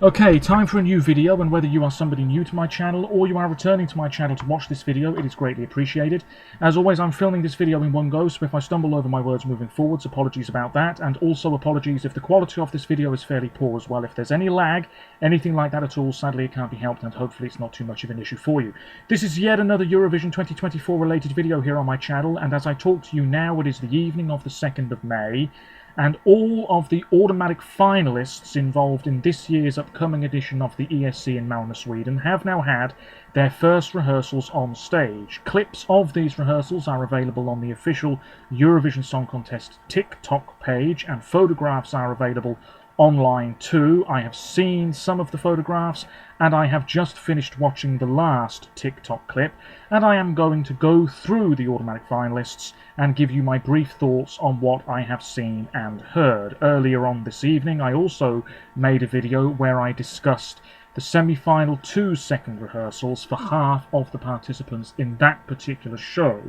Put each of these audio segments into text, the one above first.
Okay, time for a new video, and whether you are somebody new to my channel or you are returning to my channel to watch this video, it is greatly appreciated. As always, I'm filming this video in one go, so if I stumble over my words moving forwards, apologies about that, and also apologies if the quality of this video is fairly poor as well. If there's any lag, anything like that at all, sadly it can't be helped, and hopefully it's not too much of an issue for you. This is yet another Eurovision 2024 related video here on my channel, and as I talk to you now, it is the evening of the 2nd of May. And all of the automatic finalists involved in this year's upcoming edition of the ESC in Malmö, Sweden, have now had their first rehearsals on stage. Clips of these rehearsals are available on the official Eurovision Song Contest TikTok page, and photographs are available online too. I have seen some of the photographs, and I have just finished watching the last TikTok clip, and I am going to go through the automatic finalists and give you my brief thoughts on what I have seen and heard. Earlier on this evening, I also made a video where I discussed the semi-final 2 second rehearsals for half of the participants in that particular show.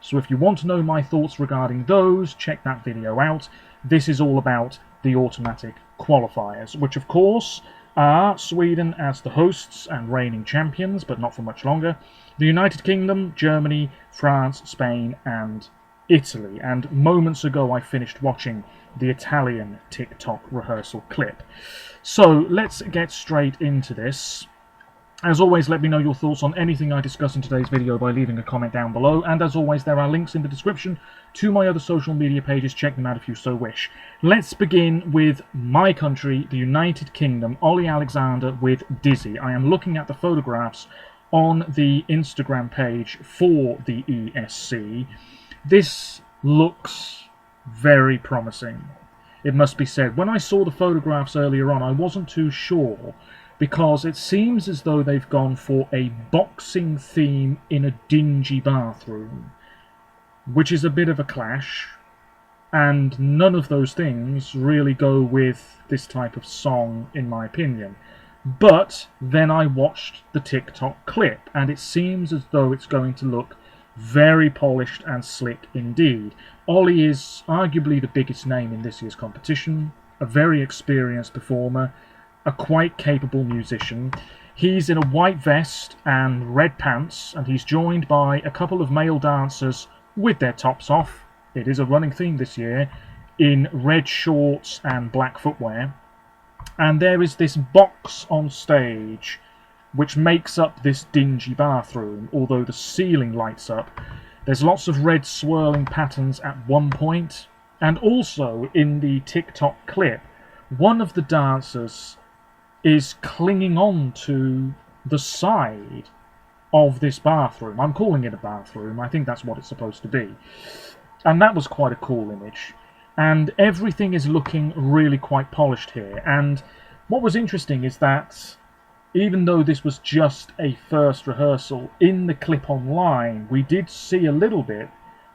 So if you want to know my thoughts regarding those, check that video out. This is all about the automatic qualifiers, which of course are Sweden as the hosts and reigning champions, but not for much longer, the United Kingdom, Germany, France, Spain and Italy. And moments ago I finished watching the Italian TikTok rehearsal clip. So let's get straight into this. As always, let me know your thoughts on anything I discuss in today's video by leaving a comment down below, and as always there are links in the description to my other social media pages, check them out if you so wish. Let's begin with my country, the United Kingdom, Olly Alexander with Dizzy. I am looking at the photographs on the Instagram page for the ESC. This looks very promising, it must be said. When I saw the photographs earlier on, I wasn't too sure, because it seems as though they've gone for a boxing theme in a dingy bathroom, which is a bit of a clash, and none of those things really go with this type of song in my opinion. But then I watched the TikTok clip, and it seems as though it's going to look very polished and slick indeed. Olly is arguably the biggest name in this year's competition, a very experienced performer, a quite capable musician. He's in a white vest and red pants, and he's joined by a couple of male dancers with their tops off. It is a running theme this year, in red shorts and black footwear. And there is this box on stage which makes up this dingy bathroom, although the ceiling lights up. There's lots of red swirling patterns at one point, and also in the TikTok clip, one of the dancers is clinging on to the side of this bathroom. I'm calling it a bathroom, I think that's what it's supposed to be. And that was quite a cool image. And everything is looking really quite polished here. And what was interesting is that even though this was just a first rehearsal, in the clip online we did see a little bit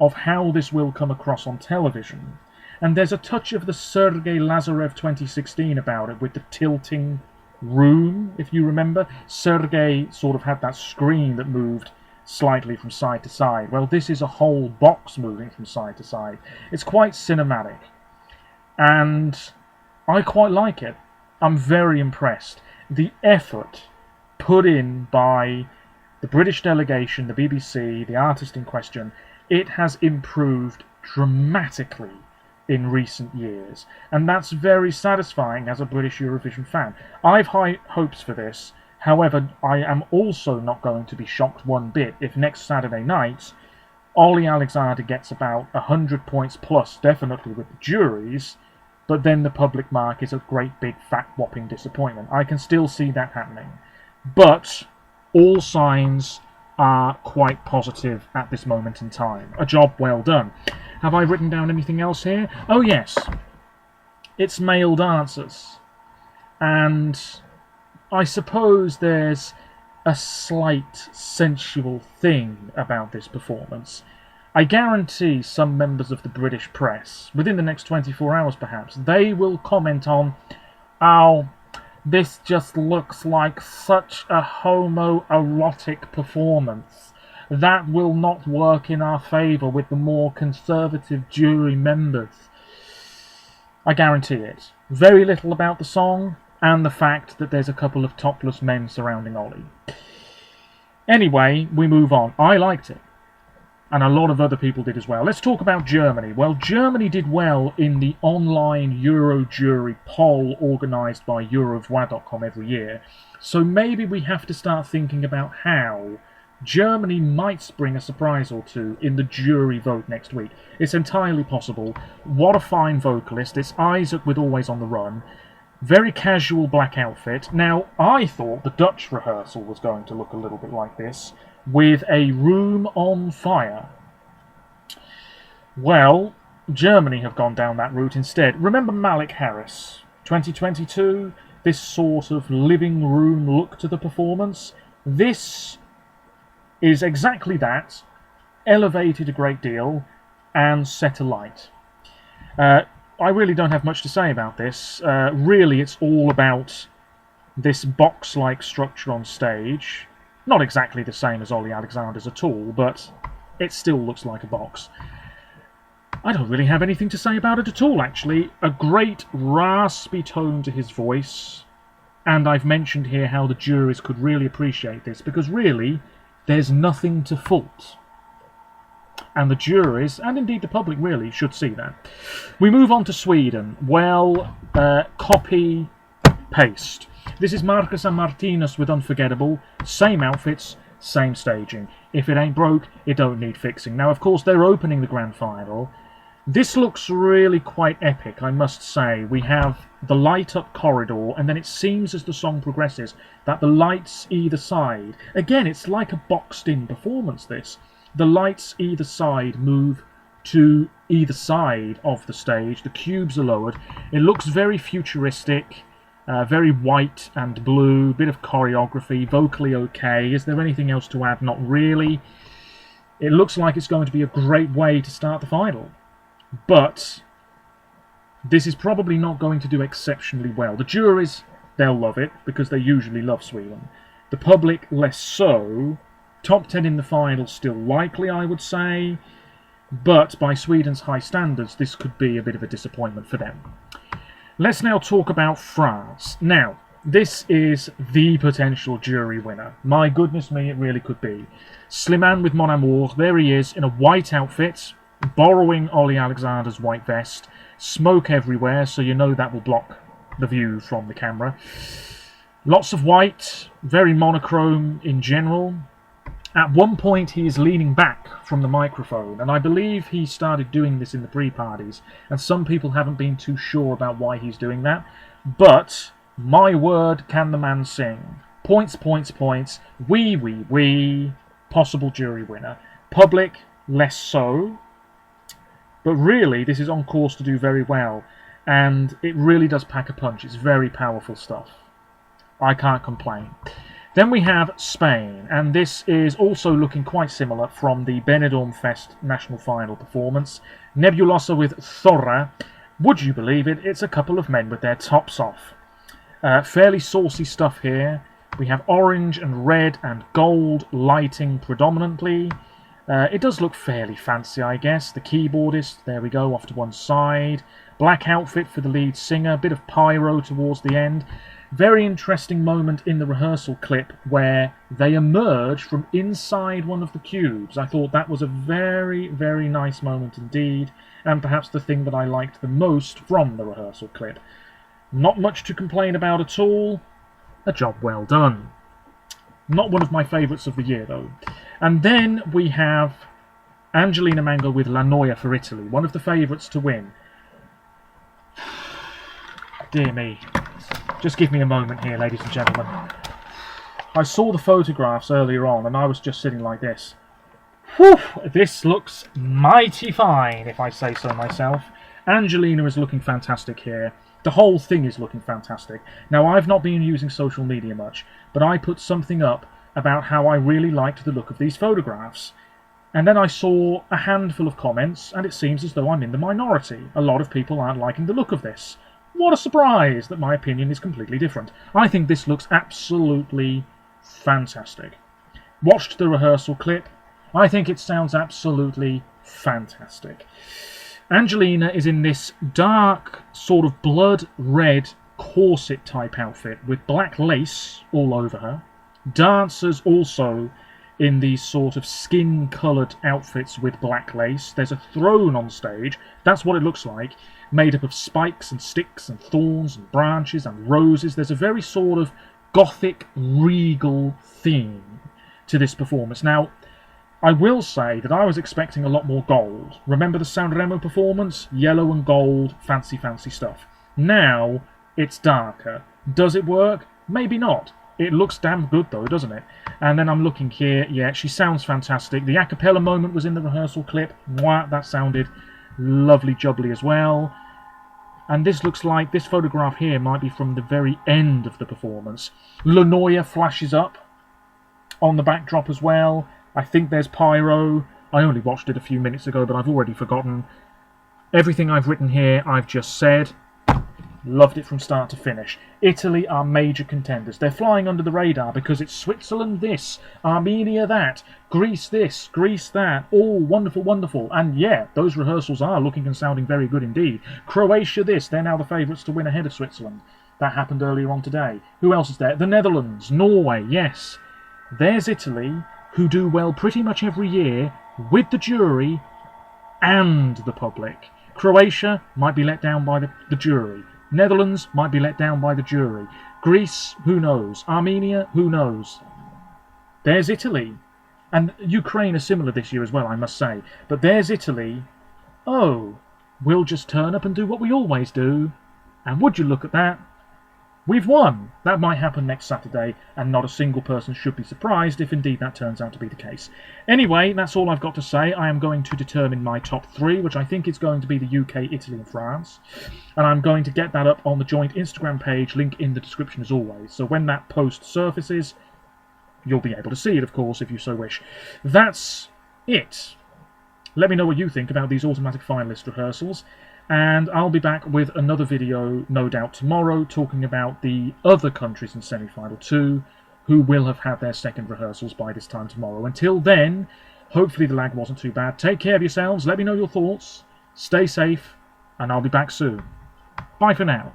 of how this will come across on television. And there's a touch of the Sergei Lazarev 2016 about it, with the tilting room, if you remember. Sergei sort of had that screen that moved slightly from side to side. Well, this is a whole box moving from side to side. It's quite cinematic, and I quite like it. I'm very impressed. The effort put in by the British delegation, the BBC, the artist in question, it has improved dramatically in recent years, and that's very satisfying as a British Eurovision fan. I've high hopes for this. However, I am also not going to be shocked one bit if next Saturday night Olly Alexander gets about 100 points plus, definitely with the juries, but then the public mark is a great big fat whopping disappointment. I can still see that happening, but all signs are quite positive at this moment in time. A job well done. Have I written down anything else here? Oh yes, it's male dancers, and I suppose there's a slight sensual thing about this performance. I guarantee some members of the British press, within the next 24 hours perhaps, they will comment on, "Oh, this just looks like such a homoerotic performance. That will not work in our favour with the more conservative jury members." I guarantee it. Very little about the song, and the fact that there's a couple of topless men surrounding Olly. Anyway, we move on. I liked it, and a lot of other people did as well. Let's talk about Germany. Well, Germany did well in the online Euro jury poll organised by Eurovoix.com every year, so maybe we have to start thinking about how Germany might spring a surprise or two in the jury vote next week. It's entirely possible. What a fine vocalist. It's Isaac with Always on the Run. Very casual black outfit. Now, I thought the Dutch rehearsal was going to look a little bit like this, with a room on fire. Well, Germany have gone down that route instead. Remember Malik Harris, 2022? This sort of living room look to the performance? This is exactly that, elevated a great deal, and set alight. I really don't have much to say about this. Really, it's all about this box-like structure on stage. Not exactly the same as Olly Alexander's at all, but it still looks like a box. I don't really have anything to say about it at all, actually. A great raspy tone to his voice, and I've mentioned here how the juries could really appreciate this, because really, there's nothing to fault. And the juries, and indeed the public really, should see that. We move on to Sweden. Well, copy, paste. This is Marcus and Martinez with Unforgettable. Same outfits, same staging. If it ain't broke, it don't need fixing. Now, of course, they're opening the grand final. This looks really quite epic, I must say. We have the light-up corridor, and then it seems as the song progresses that the lights either side... Again, it's like a boxed-in performance, this. The lights either side move to either side of the stage. The cubes are lowered. It looks very futuristic, very white and blue, bit of choreography, vocally okay. Is there anything else to add? Not really. It looks like it's going to be a great way to start the final. But this is probably not going to do exceptionally well. The juries, they'll love it, because they usually love Sweden. The public, less so. Top 10 in the final, still likely, I would say. But by Sweden's high standards, this could be a bit of a disappointment for them. Let's now talk about France. Now, this is the potential jury winner. My goodness me, it really could be. Slimane with Mon Amour, there he is, in a white outfit, borrowing Olly Alexander's white vest. Smoke everywhere, so you know that will block the view from the camera. Lots of white, very monochrome in general. At one point he is leaning back from the microphone, and I believe he started doing this in the pre-parties, and some people haven't been too sure about why he's doing that. But, my word, can the man sing. Points, points, points. Wee. Possible jury winner. Public, less so. But really, this is on course to do very well, and it really does pack a punch. It's very powerful stuff. I can't complain. Then we have Spain, and this is also looking quite similar from the Benidorm Fest national final performance. Nebulosa with Thora. Would you believe it? It's a couple of men with their tops off. Fairly saucy stuff here. We have orange and red and gold lighting predominantly. It does look fairly fancy, I guess. The keyboardist, there we go, off to one side. Black outfit for the lead singer, bit of pyro towards the end. Very interesting moment in the rehearsal clip where they emerge from inside one of the cubes. I thought that was a very, very nice moment indeed, and perhaps the thing that I liked the most from the rehearsal clip. Not much to complain about at all. A job well done. Not one of my favourites of the year, though. And then we have Angelina Mango with La Noia for Italy, one of the favourites to win. Dear me. Just give me a moment here, ladies and gentlemen. I saw the photographs earlier on, and I was just sitting like this. Whew! This looks mighty fine, if I say so myself. Angelina is looking fantastic here. The whole thing is looking fantastic. Now, I've not been using social media much, but I put something up about how I really liked the look of these photographs. And then I saw a handful of comments, and it seems as though I'm in the minority. A lot of people aren't liking the look of this. What a surprise that my opinion is completely different. I think this looks absolutely fantastic. Watched the rehearsal clip. I think it sounds absolutely fantastic. Angelina is in this dark, sort of blood red corset type outfit with black lace all over her. Dancers also in these sort of skin-coloured outfits with black lace. There's a throne on stage, that's what it looks like, made up of spikes and sticks and thorns and branches and roses. There's a very sort of gothic, regal theme to this performance. Now, I will say that I was expecting a lot more gold. Remember the Sanremo performance? Yellow and gold, fancy, fancy stuff. Now, it's darker. Does it work? Maybe not. It looks damn good though, doesn't it? And then I'm looking here, yeah, she sounds fantastic. The a cappella moment was in the rehearsal clip. Mwah, that sounded lovely jubbly as well. And this looks like, this photograph here might be from the very end of the performance. Lanoia flashes up on the backdrop as well. I think there's pyro. I only watched it a few minutes ago, but I've already forgotten. Everything I've written here, I've just said. Loved it from start to finish. Italy are major contenders. They're flying under the radar because it's Switzerland this, Armenia that, Greece this, Greece that. All wonderful, wonderful. And yeah, those rehearsals are looking and sounding very good indeed. Croatia this, they're now the favourites to win ahead of Switzerland. That happened earlier on today. Who else is there? The Netherlands, Norway, yes. There's Italy, who do well pretty much every year with the jury and the public. Croatia might be let down by the jury. Netherlands might be let down by the jury. Greece, who knows? Armenia, who knows? There's Italy. And Ukraine are similar this year as well, I must say. But there's Italy. Oh, we'll just turn up and do what we always do. And would you look at that? We've won! That might happen next Saturday, and not a single person should be surprised if indeed that turns out to be the case. Anyway, that's all I've got to say. I am going to determine my top 3, which I think is going to be the UK, Italy and France. And I'm going to get that up on the joint Instagram page, link in the description as always. So when that post surfaces, you'll be able to see it, of course, if you so wish. That's it. Let me know what you think about these automatic finalist rehearsals. And I'll be back with another video, no doubt tomorrow, talking about the other countries in semi-final 2 who will have had their second rehearsals by this time tomorrow. Until then, hopefully the lag wasn't too bad. Take care of yourselves, let me know your thoughts, stay safe, and I'll be back soon. Bye for now.